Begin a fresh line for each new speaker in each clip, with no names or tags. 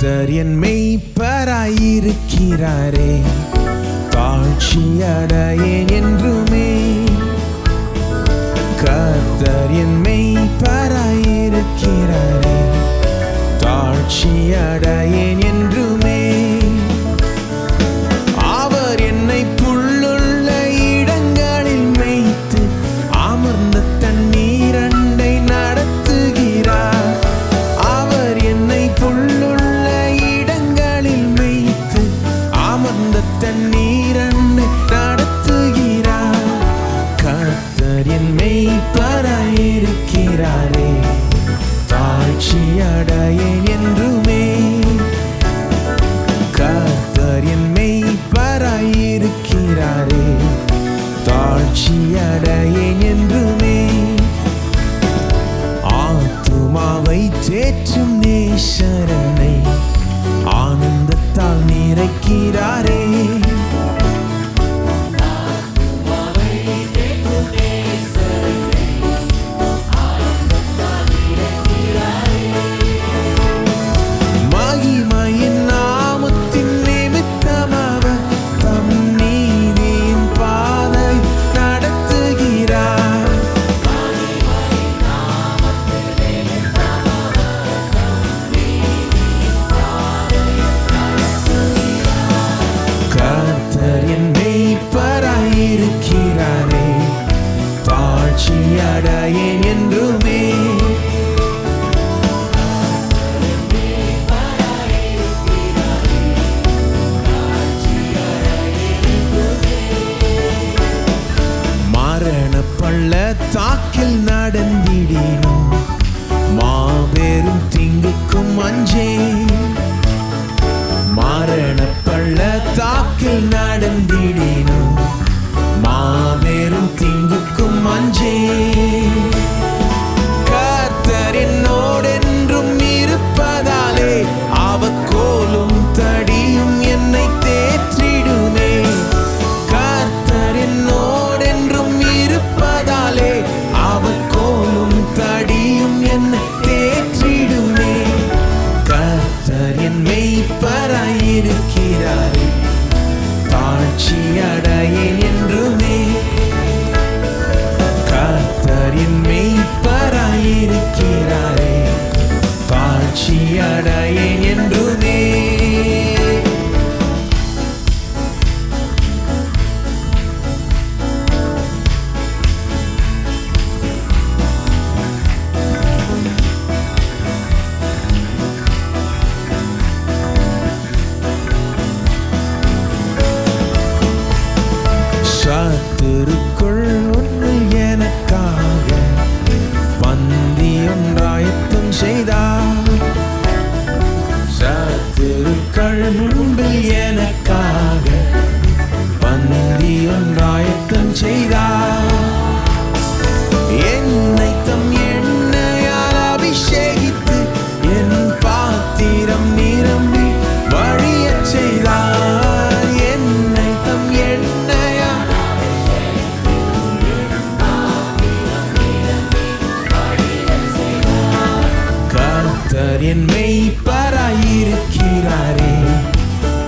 கர்த்தர் என் மெய்ப்பராயிருக்கிறாரே, தாழ்ச்சியடையேன் என்றுமே. கர்த்தர் என் மெய்ப்பராயிருக்கிறாரே, தாழ்ச்சியடையேன் என்றுமே. அவர் என்னை புல்லுள்ள இடங்களில் மேய்த்து அமர்ந்த தண்ணீரண்டை நடத்துகிறார். அவர் என்னை புல்லுள்ள இடங்களில் மேய்த்து அமர்ந்த தண்ணீரண்டை நடத்துகிறார். கர்த்தர் என் மெய்ப்பராயிருக்கிறாரே, தாழ்ச்சியடையேன் என்றுமே. கர்த்தர் என் மெய்ப்பராயிருக்கிறாரே, தாழ்ச்சியடையேன் என்றுமே. ஆத்துமாவை தேற்றும் நேசரனை ஆனந்தத்தால் நிறைக்கிறாரே. மகிமையின் நாமத்தின் நிமித்தம் அவர் தம் நீதியின் பாதை நடத்துகிறார். கர்த்தர் என் மெய்ப்பராயிருக்கிறாரே, தாழ்ச்சியடையேன் என்றுமே. மரண பள்ளத்தாக்கில் நடந்திடினோம், மாபெரும் தீங்குக்கும் அஞ்சேன். மரண பள்ளத்தாக்கில் நடந்திடினோம், மாபெரும் தீங்குக்கும் அஞ்சேன். கர்த்தர் என்னோடென்றும் இருப்பதாலே அவர் கோலும் தடியும் என்னை தேற்றிடுமே. கர்த்தர் என்னோடென்றும் இருப்பதாலே அவர் கோலும் தடியும் என்னை தேற்றிடுமே. கர்த்தர் என் மெய்ப்பராயிருக்கிறாரே, தாழ்ச்சியடையேன் என்றுமே. கர்த்தர் என் மெய்ப்பராயிருக்கிறாரே, தாழ்ச்சியடையேன் என்றுமே. சத்துருக்குள் ஒன்றில் எனக்காக பந்தியொன்றாயத்தம் செய்தார். சத்துருக்கள் முன்பில் எனக்காக பந்தியொன்றாயத்தம் செய்தார். என்னை தம் எண்ணெயால் அபிஷேகித்து என் பாத்திரம் நிரம்பி வழியச் செய்தார். என்னை தம் எண்ணெயால் கர்த்தர் என் மெய்ப்பராயிருக்கிறாரே,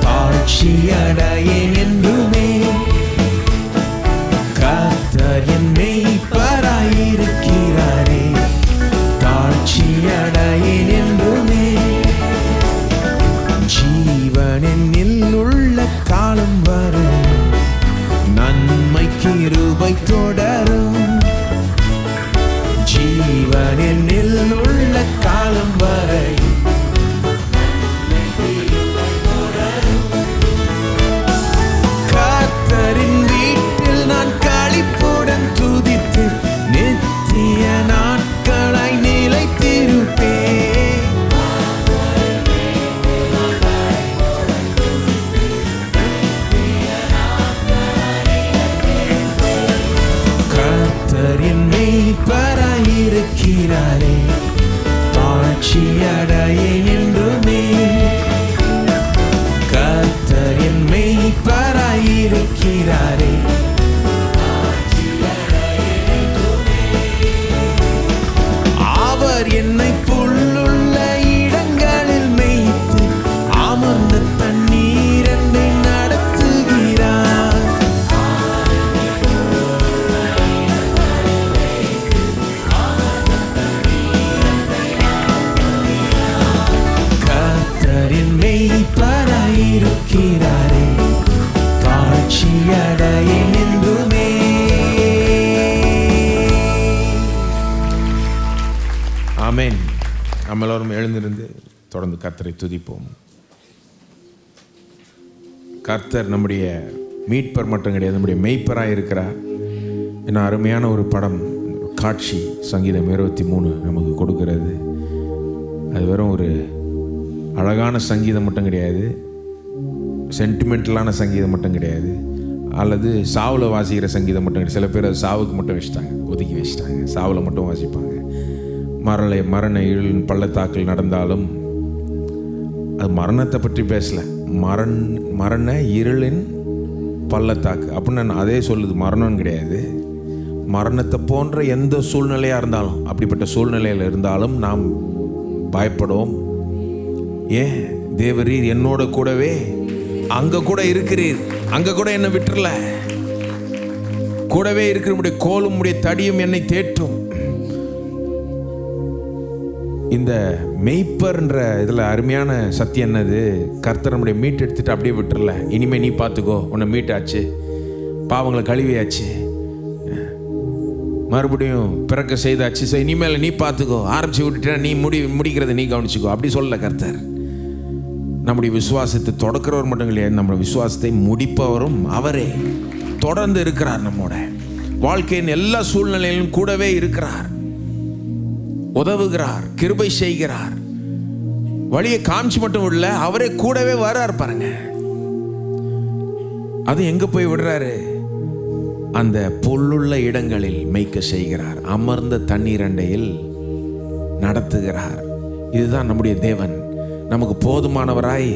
தாழ்ச்சியடையேன் என்றுமே. கர்த்தர் என் மெய்ப்பராயிருக்கிறாரே, தாழ்ச்சியடையேன் என்றுமே. ஜீவன் என்னில் உள்ள காலம் வரும், நன்மை கிருபை தொடரும். ஜீவன் என்னில் உள்ள காலம் வரை கர்த்தரின் வீட்டில் நான் களிப்புடன் துதித்து நித்திய நாட்களாய் நிலைத்திருப்பேன். கர்த்தர் என் மெய்ப்பராயிருக்கிறாரே, தாழ்ச்சியடையேன் என்றுமே. கர்த்தர் என் மெய்ப்பராயிருக்கிறாரே, அவர் என்னை புல்லுள்ள இடங்களில் மேய்த்து
ஆமென். நம்ம எல்லோரும் எழுந்திருந்து தொடர்ந்து கர்த்தரை துதிப்போம். கர்த்தர் நம்முடைய மீட்பர் மட்டும் கிடையாது, நம்முடைய மெய்ப்பராக இருக்கிறார். என்ன அருமையான ஒரு படம், காட்சி சங்கீதம் 23 நமக்கு கொடுக்கிறது. அது வெறும் ஒரு அழகான சங்கீதம் மட்டும் கிடையாது, சென்டிமெண்டலான சங்கீதம் மட்டும் கிடையாது, அல்லது சாவில் வாசிக்கிற சங்கீதம் மட்டும் கிடையாது. சில பேர் அது சாவுக்கு மட்டும் வச்சுட்டாங்க, ஒதுக்கி வச்சுட்டாங்க, சாவில் மட்டும் வாசிப்பாங்க. மரண இருளின் பள்ளத்தாக்கில் நடந்தாலும் அது மரணத்தை பற்றி பேசலை, மரண இருளின் பள்ளத்தாக்கு அப்படின்னு அதே சொல்லுது. மரணம்னு கிடையாது, மரணத்தை போன்ற எந்த சூழ்நிலையாக இருந்தாலும், அப்படிப்பட்ட சூழ்நிலையில் இருந்தாலும் நாம் பயப்படுவோம். ஏன்? தேவரீர் என்னோட கூடவே அங்கே கூட இருக்கிறீர், அங்கே கூட என்னை விட்டுறல, கூடவே இருக்கிற முடிய கோலும் முடிய தடியும் என்னை தேற்றும். இந்த மெய்ப்பர்ன்ற இதில் அருமையான சத்தியம் என்னது? கர்த்தர் நம்முடைய மீட் எடுத்துட்டு அப்படியே விட்டுறல. இனிமேல் நீ பார்த்துக்கோ, உன்னை மீட்டாச்சு, பாவங்களை கழுவியாச்சு, மறுபடியும் பிறக்க செய்தாச்சு, இனிமேல் நீ பார்த்துக்கோ, ஆரம்பிச்சு விட்டுட்டா நீ முடிக்கிறத நீ கவனிச்சுக்கோ, அப்படி சொல்லல கர்த்தர். நம்முடைய விசுவாசத்தை தொடக்கிறவர் மட்டும் கிடையாது, நம்முடைய விசுவாசத்தை முடிப்பவரும் அவரே. தொடர்ந்து இருக்கிறார், நம்மோட வாழ்க்கையின் எல்லா சூழ்நிலையிலும் கூடவே இருக்கிறார், உதவுகிறார், கிருபை செய்கிறார். வழியை காமிச்சு மட்டும் விடல, அவரே கூடவே வர்றார் பாருங்க. அது எங்க போய் விடுறாரு? அந்த புல்லுள்ள இடங்களில் மேய்க்க செய்கிறார், அமர்ந்த தண்ணீர் அண்டையில் நடத்துகிறார். இதுதான் நம்முடைய தேவன், நமக்கு போதுமானவராய்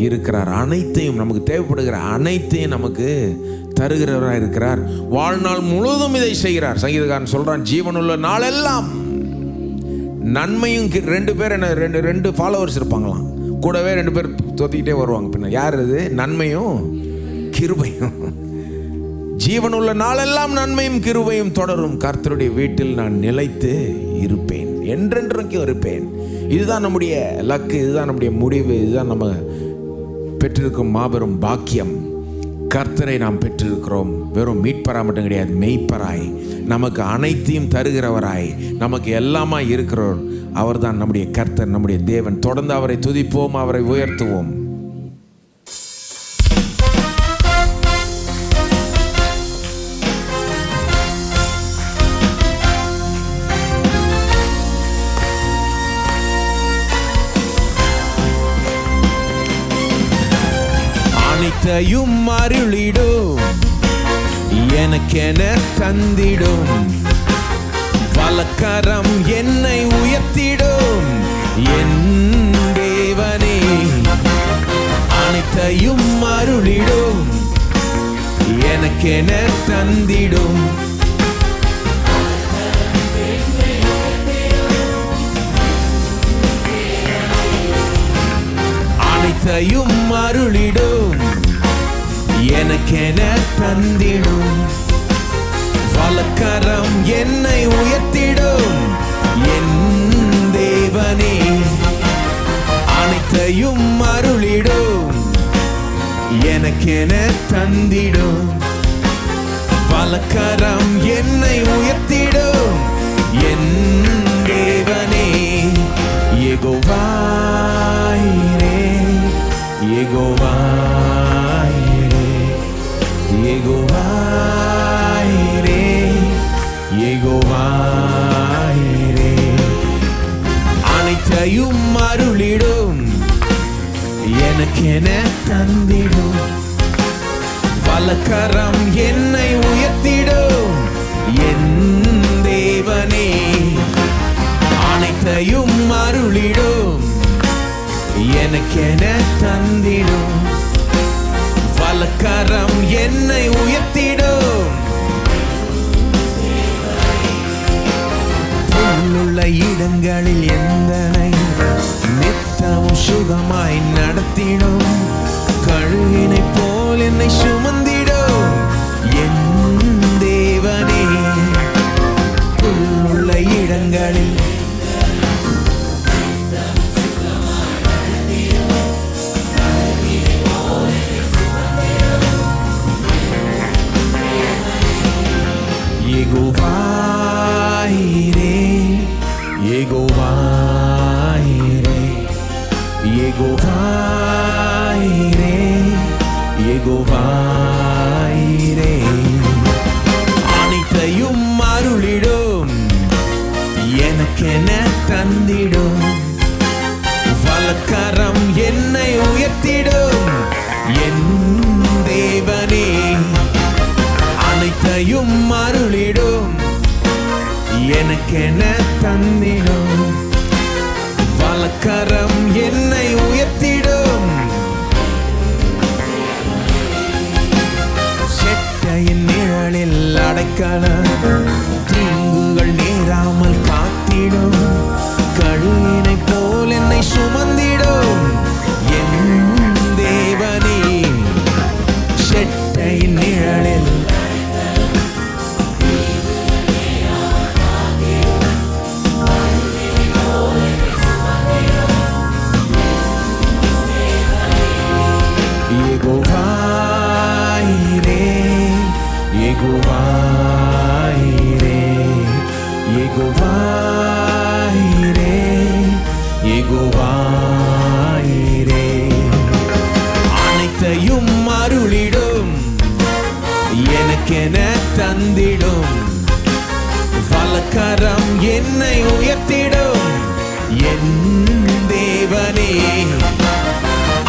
இருக்கிறார். அனைத்தையும், நமக்கு தேவைப்படுகிற அனைத்தையும் நமக்கு தருகிறவராய் இருக்கிறார். வாழ்நாள் முழுவதும் இதை செய்கிறார். சங்கீதக்காரன் சொல்றான், ஜீவனுள்ள நாளெல்லாம் நன்மையும். 2 பேர் என்ன, ரெண்டு ஃபாலோவர்ஸ் இருப்பாங்களாம், கூடவே 2 பேர் தொத்திக்கிட்டே வருவாங்க. பின்ன யார் அது? நன்மையும் கிருபையும். ஜீவனுள்ள நாளெல்லாம் நன்மையும் கிருபையும் தொடரும், கர்த்தருடைய வீட்டில் நான் நிலைத்து இருப்பேன், என்றென்றைக்கும் இருப்பேன். இதுதான் நம்முடைய லக்கு, இதுதான் நம்முடைய முடிவு, இதுதான் நம்ம பெற்றிருக்கும் மாபெரும் பாக்கியம். கர்த்தரை நாம் பெற்றிருக்கிறோம். வெறும் மீட்பராய் மட்டும் கிடையாது, மெய்ப்பராய், நமக்கு அனைத்தையும் தருகிறவராய், நமக்கு எல்லாமா இருக்கிறவர் அவர்தான் நம்முடைய கர்த்தர், நம்முடைய தேவன். தொடர்ந்து அவரை துதிப்போம், அவரை உயர்த்துவோம். அனைத்தையும் அருளிடும், எனக்கென தந்திடும், வலக்கரம் என்னை உயர்த்திடும் என் தேவனே. அனைத்தையும் அருளிடும், எனக்கென தந்திடும், அனைத்தையும் அருளிடும், எனக்கென தந்திடும், வலக்கரம் என்னை உயர்த்திடும் என் தேவனே. அனைத்தையும் அருளிடும், எனக்கென தந்திடும், வலக்கரம் என்னை உயர்த்திடும் என் தேவனே. யெகோவா ஈரே, யெகோவா யெகோவா ஈரே, யெகோவா ஈரே. அனைத்தையும் அருளிடும், எனக்கென தந்திடும், வலக்கரம் என்னை உயர்த்திடும் என் தேவனே. அனைத்தையும் அருளிடும், எனக்கென தந்திடும், வலக்கரம் என்னை உயர்த்திடும். புல்லுள்ள இடங்களில் எந்தனை நித்தமும் சுகமாய் நடத்திடும், கழுகினை போல் என்னை சுமந்திடும் என் தேவனே. புல்லுள்ள இடங்களில் யெகோவா ஈரே, யெகோவாயிரே, யெகோவாயிரே, யெகோவாயிரே. அனைத்தையும் அருளிடும், எனக்கென தந்திடும், வலக்கரம் என்னை உயர்த்திடும் என் தேவனே. அனைத்தையும் அருளிடும், எனக்கென தந்திடும், வலக்கரம் என்னை உயர்த்திடும். செட்டையின் நிழலில் அடைக்கலம், தீங்குகள் நேராமல் காத்திடும், கழுவினை போல் என்னை சுமந்திடும் என் தேவனே. செட்டையின் நிழலில் யெகோவாயிரே, யெகோவாயிரே, யெகோவாயிரே, யெகோவாயிரே. அனைத்தையும் அருளிடும், எனக்கென தந்திடும், வலக்கரம் என்னை உயர்த்திடும் என் தேவனே.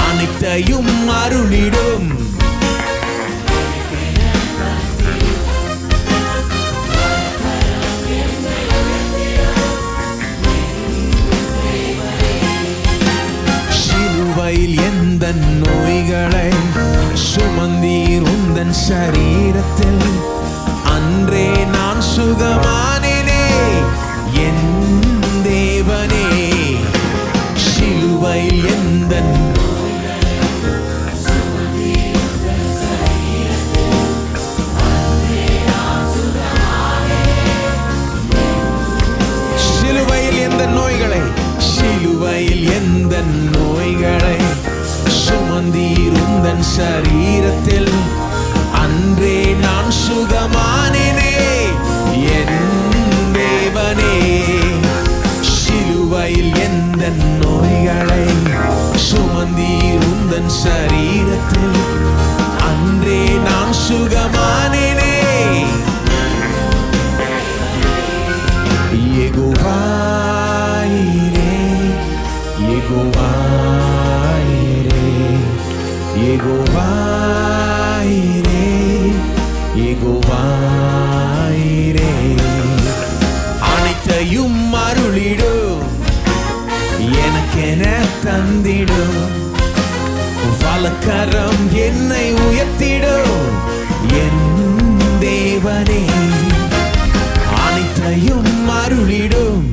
அனைத்தையும் அருளிடும், சிலுவையில் எந்த நோய்களை சுமந்தீர் உந்தன் சரீரத்தில், அன்றே நான் சுகமானேனே என் தேவனே. சிலுவையில் எந்த சிலுவையில் எந்த நோய்களை சுமந்தீர் உந்தன் சரீரத்தில், அன்றே நான் சுகமானேனே என் தேவனே. சிலுவையில் எந்த நோய்களை சுமந்தீர் உந்தன் சரீரத்தில், அன்றே நான் சுகமானேனே. யெகோவாயிரே, யெகோவாயிரே, யெகோவாயிரே, யெகோவாயிரே. அனைத்தையும் அருளிடும், எனக்கென தந்திடும், வலக்கரம் என்னை உயர்த்திடும் என் தேவனே. அனைத்தையும் அருளிடும்,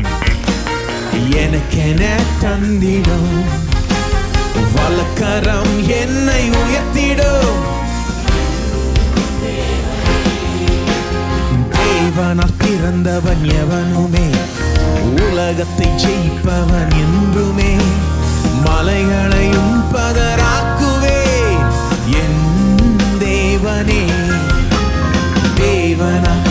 எனக்கென தந்திடும், வலக்கரம் என்னை உயர்த்திடும். தேவனால் பிறந்தவன் எவனுமே உலகத்தை ஜெயிப்பவன் என்றுமே, மலைகளையும் பதராக்குவேன் என் தேவனே. தேவனால்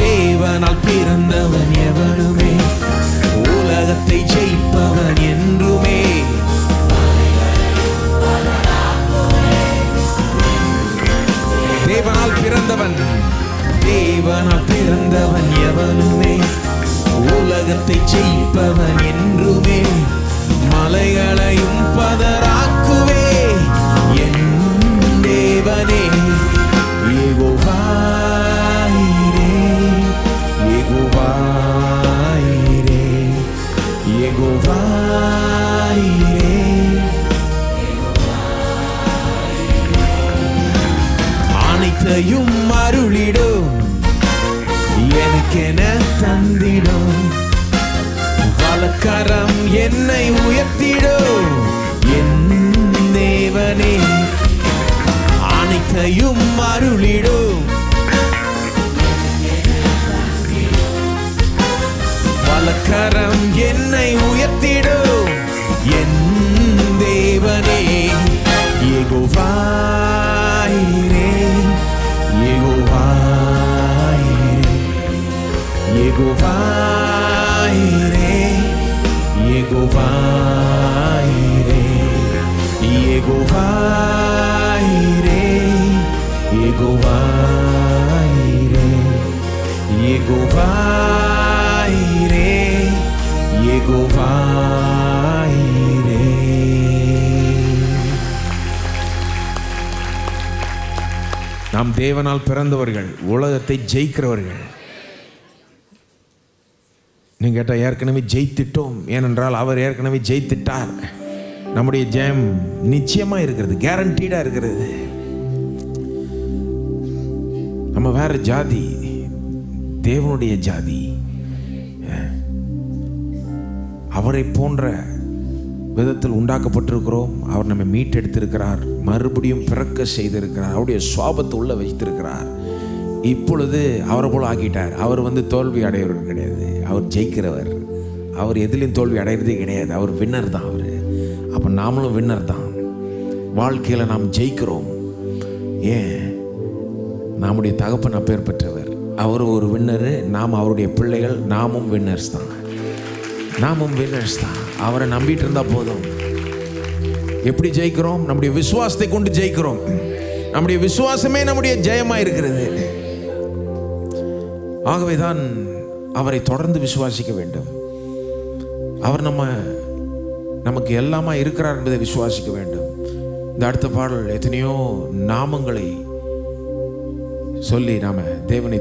தேவனால் பிறந்தவன் எவனுமே உலகத்தை ஜெயிப்பவன் என்றுமே, தேவனால் பிறந்தவன், தேவனால் பிறந்தவன் எவனுமே உலகத்தை ஜெயிப்பவன் என்றுமே, மலைகளையும் பதராக்குவே என் தேவனே. யெகோவாயிரே, யெகோவாயிரே, யெகோவாயிரே. அனைத்தையும் அருளிடும், எனக்கென தந்திடும், வலக்கரம் என்னை உயர்த்திடும் என் தேவனே. அனைத்தையும் அருளிடும், வலக்கரம் என்னை உயர்த்திடும் என் யெகோவாயிரே, யெகோவாயிரே. நாம் தேவனால் பிறந்தவர்கள், உலகத்தை ஜெயிக்கிறவர்கள். நீங்க கேட்ட ஏற்கனவே ஜெயித்திட்டோம், ஏனென்றால் அவர் ஏற்கனவே ஜெயித்திட்டார். நம்முடைய ஜெயம் நிச்சயமா இருக்கிறது, கேரண்டீடா இருக்கிறது. நம்ம வேற ஜாதி, தேவனுடைய ஜாதி. அவரை போன்ற விதத்தில் உண்டாக்கப்பட்டிருக்கிறோம். அவர் நம்ம மீட்டெடுத்திருக்கிறார், மறுபடியும் பிறக்க செய்திருக்கிறார், அவருடைய சுவாபத்தை உள்ள வைத்திருக்கிறார். இப்பொழுது அவரை போல ஆக்கிட்டார். அவர் தோல்வி அடையவர் கிடையாது, அவர் ஜெயிக்கிறவர். அவர் எதிலையும் தோல்வி அடைகிறதே கிடையாது. அவர் வின்னர் தான் அவர். அப்போ நாமளும் வின்னர் தான். வாழ்க்கையில் நாம் ஜெயிக்கிறோம். ஏன்? நம்முடைய தகப்பன் அப்பேர் பெற்றவர். அவர் ஒரு வின்னரு, நாம் அவருடைய பிள்ளைகள். நாமும் வின்னர்ஸ் தான், நாமும் வின்னர்ஸ் தான். அவரை நம்பிட்டு இருந்தா போதும். எப்படி ஜெயிக்கிறோம்? நம்முடைய விசுவாசத்தை கொண்டு ஜெயிக்கிறோம். நம்முடைய விசுவாசமே நம்முடைய ஜெயமா இருக்கிறது. ஆகவேதான் அவரை தொடர்ந்து விசுவாசிக்க வேண்டும். அவர் நமக்கு எல்லாமா இருக்கிறார் என்பதை விசுவாசிக்க வேண்டும். இந்த அடுத்த பாடல் எத்தனையோ நாமங்களை சொல்லி நாம தேவனை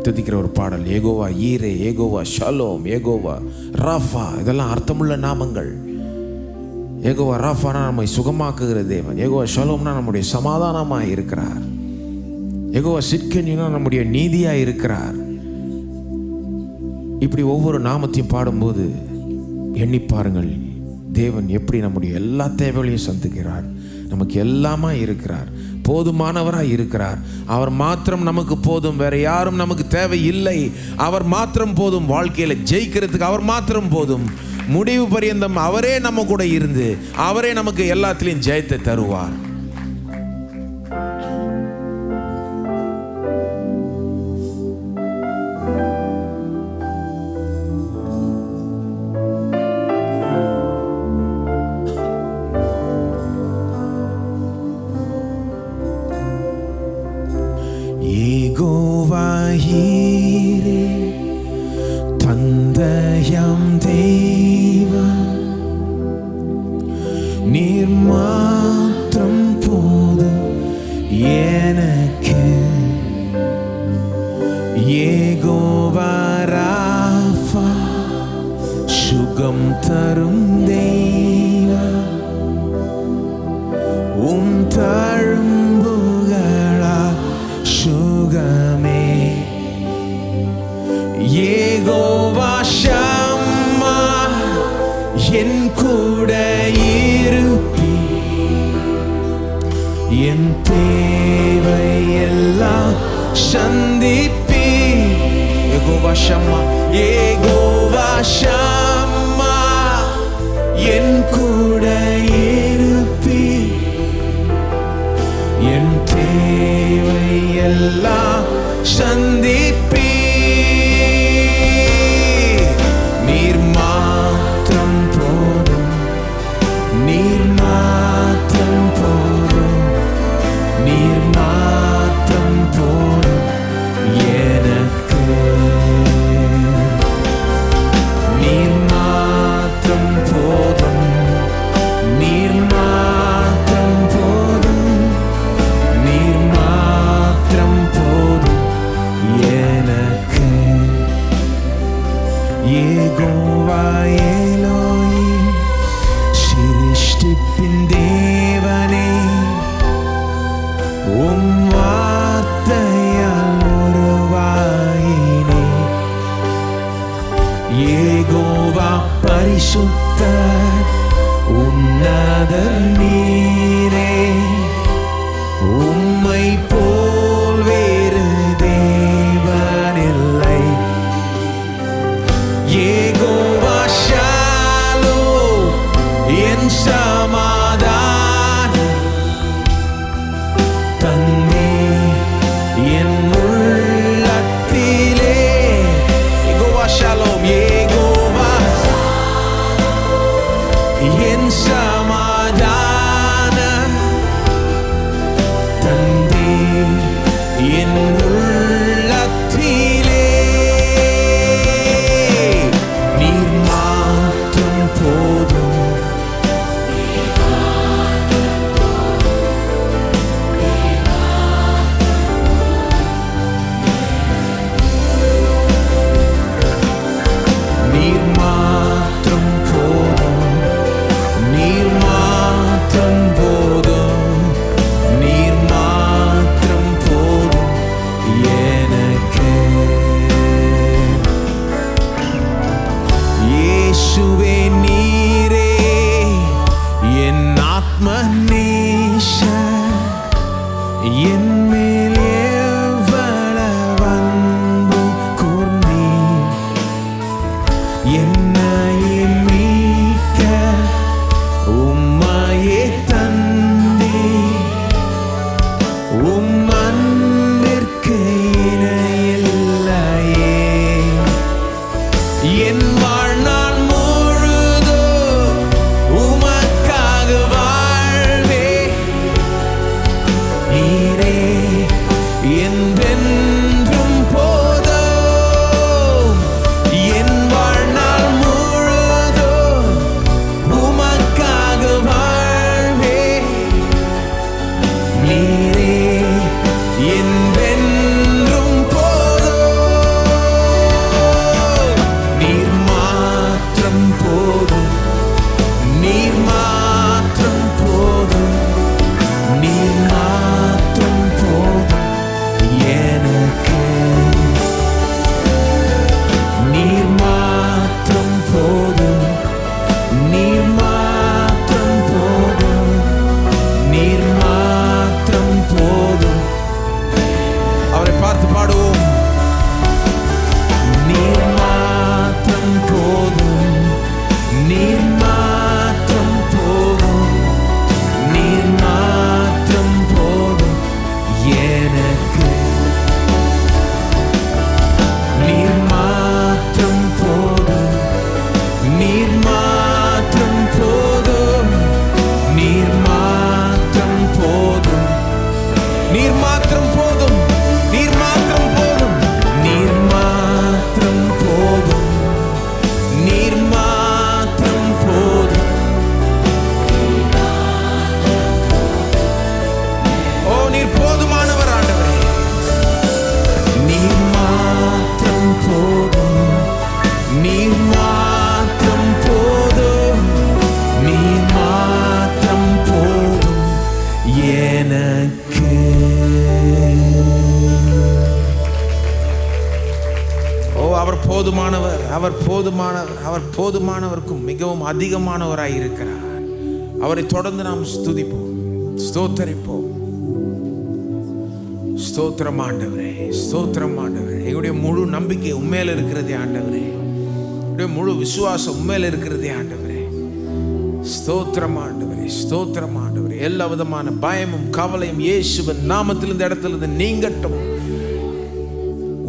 துதிக்கிற ஒரு பாடல். ஏகோவா ஈரே, ஏகோவா ஷாலோம், ஏகோவா ராஃபா, இதெல்லாம் அர்த்தமுள்ள நாமங்கள். ஏகோவா ராஃபானா நம்மை சுகமாக்குகிற தேவன். ஏகோவா ஷாலோம்னா நம்முடைய சமாதானமாக இருக்கிறார். ஏகோவா சிட்கனினா நம்முடைய நீதியாக இருக்கிறார். இப்படி ஒவ்வொரு நாமத்தையும் பாடும்போது எண்ணி பாருங்கள், தேவன் எப்படி நம்முடைய எல்லா தேவைகளையும் சந்திக்கிறார். நமக்கு எல்லாமா இருக்கிறார், போதுமானவராக இருக்கிறார். அவர் மாத்திரம் நமக்கு போதும், வேற யாரும் நமக்கு தேவை இல்லை. அவர் மாத்திரம் போதும். வாழ்க்கையில் ஜெயிக்கிறதுக்கு அவர் மாத்திரம் போதும். முடிவு பரியந்தம் அவரே நம்ம கூட இருந்து அவரே நமக்கு எல்லாத்திலையும் ஜெயத்தை தருவார். யெகோவா ஈரே, தந்தையாம் தேவன், நீர் மாத்திரம் போதும் எனக்கு. யெகோவா ராஃபா, சுகம் தரும் தெய்வம், உம் தழும்புகளா சுகமே. யெகோவா ஷம்மா, என் கூட இருப்பி, என் தேவை எல்லாம் சந்திப்பி. யெகோவா ஷம்மா, யெகோவா ஷம்மா, என் கூட இருப்பி, என் தேவை எல்லாம் சந்திப்பி. நீர் மாத்திரம் போதும், நீர் மாத்திரம் போதும், நீர் மாத்திரம் போதும் எனக்கு. நீர் மாத்திரம் போதும், நீர் மாத்திரம் போதும், நீர் மாத்திரம் போதும் எனக்கு. யெகோவா எலோஹிம், சிருஷ்டிப்பின் தேவனே, உம் வார்த்தையால் உருவாயினே. யெகோவா பரிசுத்தர், உன்னதர் நீரே, உம்மை போல் வேறு தேவனில்லை. யெகோவா ஷாலோம், என் சமாதானம் தந்தே என் உள்ளத்திலே. யெகோவா ஷாலோம், யெகோவா என் சமாதானம் தந்தே என் உள்ளத்திலே.
உம்மையே தந்தி உம் அன்பிற்கு இணையில்லையே. என் வாழ்நாள் முழுதும் உமக்காக வாழ்வே. நீரே என்றென்றும் போதும். என் வாழ்நாள் முழுதும் உமக்காக வாழ்வே. நீரே என்றென்றும் போதும். நீர் மாத்திரம் போதும். நீர் மாத்திரம் போதும். நீர் மாத்திரம் போதும் எனக்கு. நீர் மாத்திரம் போதும். நீர் மாத்திரம் போதும். நீர் மாத்திரம் போதும். அவரை பார்த்து பாடுவோம். நீர் மாத்திரம் போதும். நீர் மாத்திரம் போதும். நீர் மாத்திரம் போதும் எனக்கு. நீர் மாத்திரம் போதும். நீர் மாத்திரம் போதும். நீர் மாத்திரம் போதும். நீர் மாத்திரம் போதும். நீர் மாத்திரம் போதும். நீர் மாத்திரம் போதும். நீர் மாத்திரம் போதும். ஓ, நீர் போதுமானவர் ஆண்டவரே. நீர் மாத்திரம் போதும். நீர் மாத்திரம் போதும். நீர் மாத்திரம் போதும் எனக்கு. ஓ, அவர் போதுமானவர். அவர் போதுமானவர். அவர் போதுமானவருக்கும் மிகவும் அதிகமானவராய் இருக்கிறார். அவரை தொடர்ந்து நாம் ஸ்துதிப்போம், ஸ்தோத்தரிப்போம். ஸ்தோத்திரம் ஆண்டவரே, ஸ்தோத்திரம் ஆண்டவரே. எங்களுடைய முழு நம்பிக்கை உண்மையில இருக்கிறதே ஆண்டவரே. எங்களுடைய முழு விசுவாசம் உண்மையில இருக்கிறதே ஆண்டவரே. ஸ்தோத்திரம் ஆண்டவரே, ஸ்தோத்திரம் ஆண்டவரே. எல்லா விதமான பயமும் கவலையும் இயேசுவின் நாமத்தில் இந்த இடத்துல நீங்கட்டும்.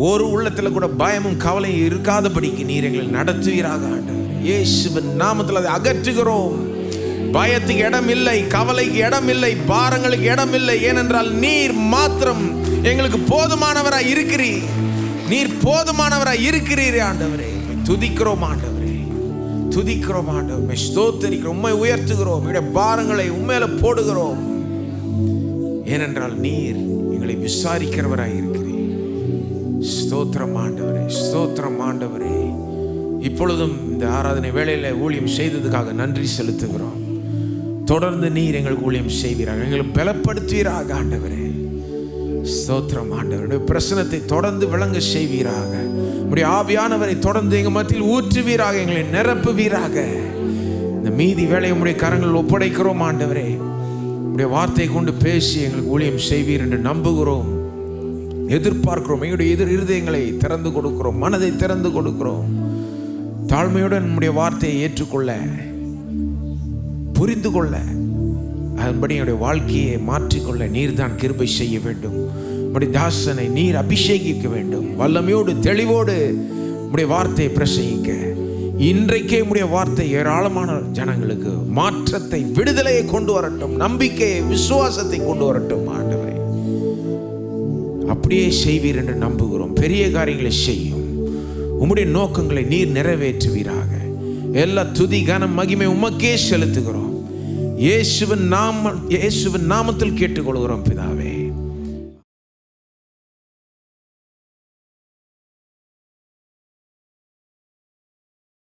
ஒரு உள்ளத்துல கூட பயமும் கவலையும் இருக்காதபடிக்கு நீர் எங்களை நடத்துவீராக ஆண்டவரே. இயேசுவின் நாமத்தில் அதை அகற்றுகிறோம். பயத்துக்கு இடம் இல்லை, கவலைக்கு இடம் இல்லை, பாரங்களுக்கு இடம் இல்லை. ஏனென்றால் நீர் மாத்திரம் எங்களுக்கு போதுமானவராய் இருக்கிறீர். நீர் போதுமானவராய் இருக்கிறீர் ஆண்டவரே. துதிக்கிறோம் ஆண்டவரே, துதிக்கிறோம் ஆண்டவரே, ஸ்தோத்தரிக்கிறோம், உம்மை உயர்த்துகிறோம், எங்களுடைய பாரங்களை உண்மையில போடுகிறோம். ஏனென்றால் நீர் எங்களை விசாரிக்கிறவராய் இருக்கிறீர். ஸ்தோத்திரம் ஆண்டவரே, ஸ்தோத்திரம் ஆண்டவரே. இப்பொழுதும் இந்த ஆராதனை வேளையில ஊழியம் செய்ததுக்காக நன்றி செலுத்துகிறோம். தொடர்ந்து நீர் எங்களுக்கு ஊழியம் செய்வீராக, எங்களை பலப்படுத்துவீராக ஆண்டவரே. ஸ்தோத்திரம் ஆண்டவரே. பிரசனத்தை தொடர்ந்து விளங்க செய்வீராக. உம்முடைய ஆவியானவரை தொடர்ந்து எங்கள் மத்தியில் ஊற்றுவீராக, எங்களை நிரப்புவீராக. இந்த மீதி வேலையை உம்முடைய கரங்களில் ஒப்படைக்கிறோம் ஆண்டவரே. உம்முடைய வார்த்தையை கொண்டு பேசி எங்களுக்கு ஊழியம் செய்வீர் என்று நம்புகிறோம், எதிர்பார்க்கிறோம். எங்களுடைய இருதயங்களை திறந்து கொடுக்கிறோம், மனதை திறந்து கொடுக்கிறோம். தாழ்மையுடன் நம்முடைய வார்த்தையை ஏற்றுக்கொள்ள, புரிந்து கொள்ள, அதன்படி என்னுடைய வாழ்க்கையை மாற்றிக்கொள்ள நீர் தான் கிருபை செய்ய வேண்டும். உம்முடைய தாசனை நீர் அபிஷேகிக்க வேண்டும். வல்லமையோடு தெளிவோடு உம்முடைய வார்த்தையை பிரசங்கிக்க இன்றைக்கே உம்முடைய வார்த்தை ஏராளமான ஜனங்களுக்கு மாற்றத்தை, விடுதலையை கொண்டு வரட்டும், நம்பிக்கையை, விசுவாசத்தை கொண்டு வரட்டும் ஆண்டவரே. அப்படியே செய்வீர் என்று நம்புகிறோம். பெரிய காரியங்களை செய்யும். உம்முடைய நோக்கங்களை நீர் நிறைவேற்றுவீராக. எல்லா துதி கனம் மகிமை உமக்கே செலுத்துகிறோம். இயேசுவின் நாமத்தில் கேட்டுக்கொள்கிறோம் பிதாவே.